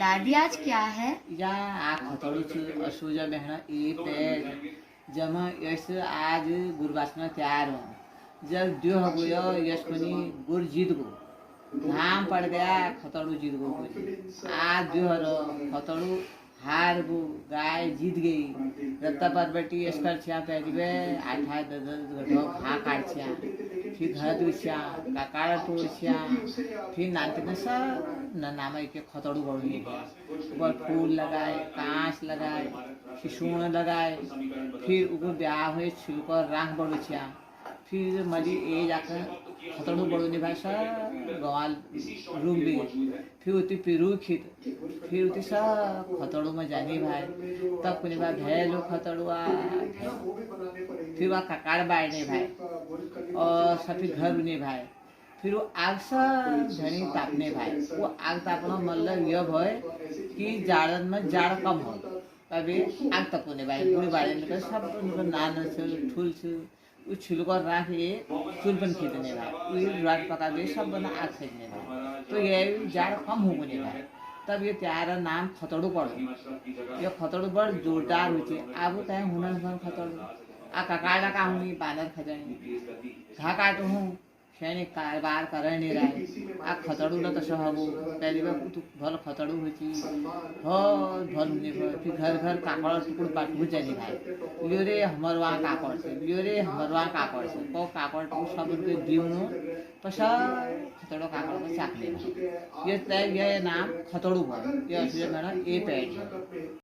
दादी आज क्या है? या आ खतड़ू च असुजा बहना ए पेड़ जमा यस आज गुरबासना तैयार हो जब जो हो गयो यश पनी गुर जीत गो घाम पड़ गया खतड़ू जीत गो आज जो हरो खतड़ू हार गो गाय जीत गई रत्ता पर बेटी यसकर छिया पहले आठा दस घटो खा काट छिया फिर घर दुछिया काकाड़ टोड़छिया फिर नाते न सब न नाम के खतड़ू बड़ी ऊपर फूल लगाए कांच लगाए फिर सूण लगाए फिर ऊपर ब्याह हुए छिलकर राख बड़ुछिया फिर मजी ए जाकर खतड़ू बड़ू भाषा गवाल रूम भी फिर उती पिरू खित फिर उती सब खतड़ू में जानी भाई तब कुछ बार भैलो खतड़ुआ फिर वह ककाड़ बाड़ने भाई और सफेद घर बने भाई फिर वो आग सब झनी तापने भाई वो आग तापना मतलब यह भय कि जाड़न में जाड़ कम हो तभी आग तपने भाई पूरे बाड़े में सब नान ठूल उ छिलकर राख ये चुलपन खींचने भाई रात पका दे सब बना आग खींचने भाई तो ये जाड़ कम हो गए भाई तब ये त्यारा नाम खतड़ू पड़ो ये खतड़ू बड़ जोरदार होती अब कहें हुनर भर खतड़ू आ ककाड़ा का हूँ बानर खजनी घा काटू हूँ सैनिक कारबार कर नहीं रहा आ खतड़ू न तो सहबू पहली बार तू भल खतड़ू होती बहुत भल होने फिर घर घर काकड़ टुकड़ बाटू जानी भाई लियो रे हमर वहाँ काकड़ से लियो रे हमर वहाँ काकड़ से को काकड़ टुकड़ सब उनके दीवनो पसा खतड़ो काकड़ को चाकने ये तय ये नाम खतड़ू भर ये असली मेरा ए पेड़